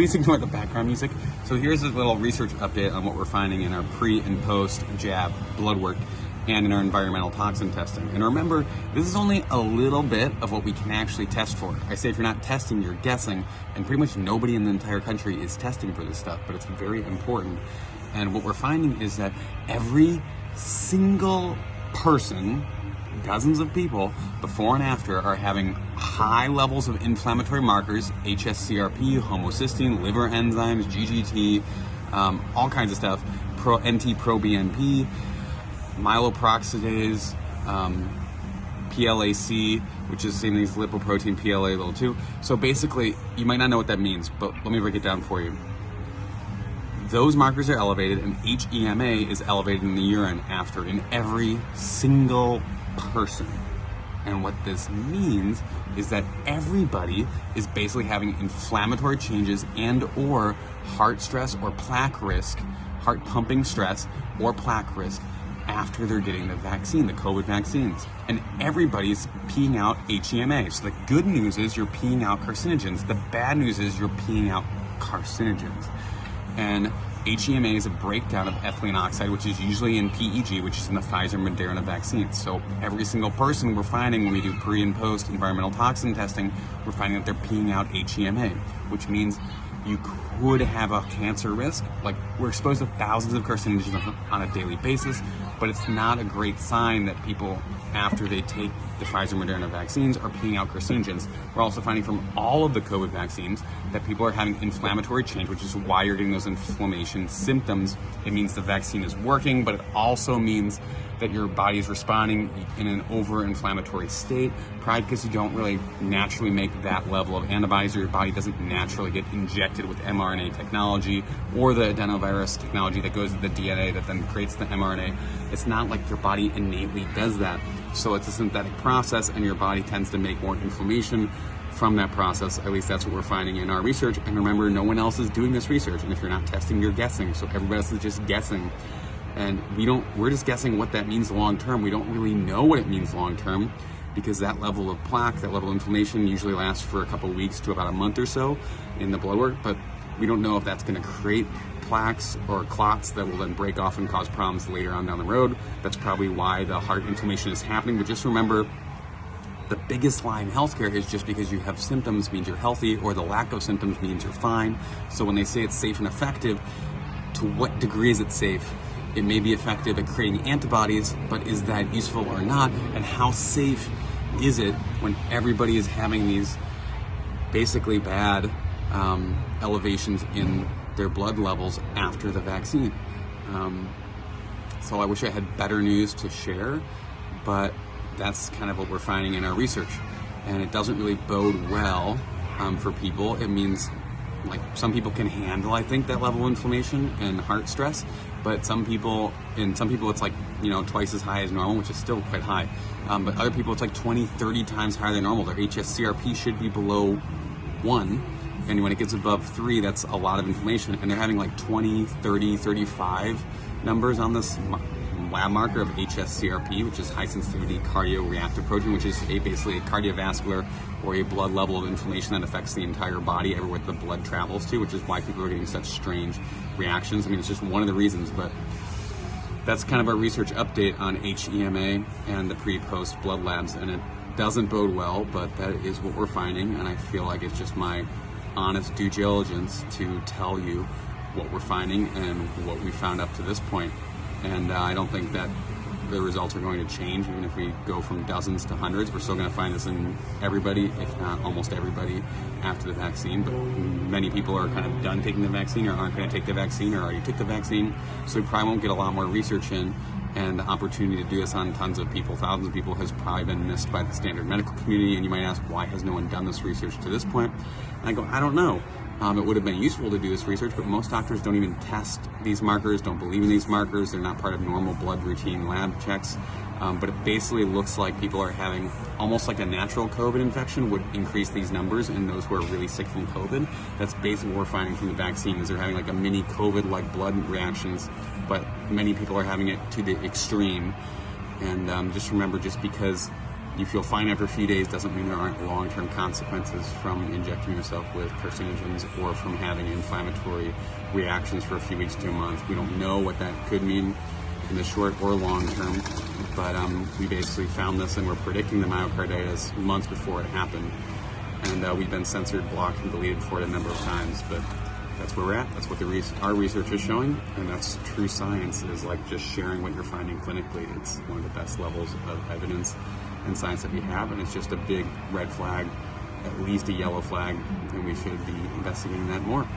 please ignore the background music. So here's a little research update on what we're finding in our pre and post jab blood work and in our environmental toxin testing. And remember, this is only a little bit of what we can actually test for. I say if you're not testing, you're guessing, and pretty much nobody in the entire country is testing for this stuff, but it's very important. And what we're finding is that every single person, dozens of people, before and after, are having high levels of inflammatory markers, hsCRP, homocysteine, liver enzymes, GGT, all kinds of stuff, NT-proBNP, myeloperoxidase, PLAC, which is the same thing as lipoprotein PLA2. So basically, you might not know what that means, but let me break it down for you. Those markers are elevated, and HEMA is elevated in the urine after in every single person. And what this means is that everybody is basically having inflammatory changes and or heart stress or plaque risk, heart pumping stress or plaque risk after they're getting the vaccine, the COVID vaccines. And everybody's peeing out HEMA. So the good news is you're peeing out carcinogens. The bad news is you're peeing out carcinogens. And HEMA is a breakdown of ethylene oxide, which is usually in PEG, which is in the Pfizer Moderna vaccines. So every single person we're finding when we do pre and post environmental toxin testing, we're finding that they're peeing out HEMA, which means you could have a cancer risk. Like, we're exposed to thousands of carcinogens on a daily basis, but it's not a great sign that people, after they take the Pfizer Moderna vaccines, are peeing out carcinogens. We're also finding from all of the COVID vaccines that people are having inflammatory change, which is why you're getting those inflammation symptoms. It means the vaccine is working, but it also means that your body is responding in an over-inflammatory state, probably because you don't really naturally make that level of antibodies, or your body doesn't naturally get injected with mRNA technology or the adenovirus technology that goes to the DNA that then creates the mRNA. It's not like your body innately does that. So it's a synthetic process, and your body tends to make more inflammation from that process. At least that's what we're finding in our research. And remember, no one else is doing this research. And if you're not testing, you're guessing. So everybody else is just guessing. And we're just guessing what that means long term. We don't really know what it means long term, because that level of plaque, that level of inflammation usually lasts for a couple of weeks to about a month or so in the blood work. But we don't know if that's going to create plaques or clots that will then break off and cause problems later on down the road. That's probably why the heart inflammation is happening. But just remember, the biggest lie in healthcare is just because you have symptoms means you're healthy, or the lack of symptoms means you're fine. So when they say it's safe and effective, to what degree is it safe? It may be effective at creating antibodies, but is that useful or not? And how safe is it when everybody is having these basically bad elevations in their blood levels after the vaccine? So I wish I had better news to share, but that's kind of what we're finding in our research. And it doesn't really bode well for people. It means, like, some people can handle, I think, that level of inflammation and heart stress, but some people it's like, twice as high as normal, which is still quite high. But other people, it's like 20, 30 times higher than normal. Their hsCRP should be below 1. And when it gets above 3, that's a lot of inflammation. And they're having like 20, 30, 35 numbers on this lab marker of hsCRP, which is high sensitivity cardioreactive protein, which is basically a cardiovascular or a blood level of inflammation that affects the entire body everywhere the blood travels to, which is why people are getting such strange reactions. I mean, it's just one of the reasons, but that's kind of our research update on HEMA and the pre-post blood labs, and it doesn't bode well, but that is what we're finding, and I feel like it's just my honest due diligence to tell you what we're finding and what we found up to this point. And I don't think that the results are going to change. Even if we go from dozens to hundreds, we're still going to find this in everybody, if not almost everybody, after the vaccine. But many people are kind of done taking the vaccine, or aren't going to take the vaccine, or already took the vaccine. So we probably won't get a lot more research in, and the opportunity to do this on tons of people, thousands of people, has probably been missed by the standard medical community. And you might ask, why has no one done this research to this point? And I go, I don't know. It would have been useful to do this research, but most doctors don't even test these markers, don't believe in these markers. They're not part of normal blood routine lab checks. But it basically looks like people are having almost like a natural COVID infection would increase these numbers in those who are really sick from COVID. That's basically what we're finding from the vaccine, is they're having like a mini COVID-like blood reactions, but many people are having it to the extreme. And just remember, just because you feel fine after a few days doesn't mean there aren't long-term consequences from injecting yourself with carcinogens or from having inflammatory reactions for a few weeks to a month. We don't know what that could mean in the short or long term, but we basically found this and we're predicting the myocarditis months before it happened. And we've been censored, blocked, and deleted for it a number of times, but that's where we're at. That's what our research is showing, and that's true science, is like just sharing what you're finding clinically. It's one of the best levels of evidence and science that we have, and it's just a big red flag, at least a yellow flag, and we should be investigating that more.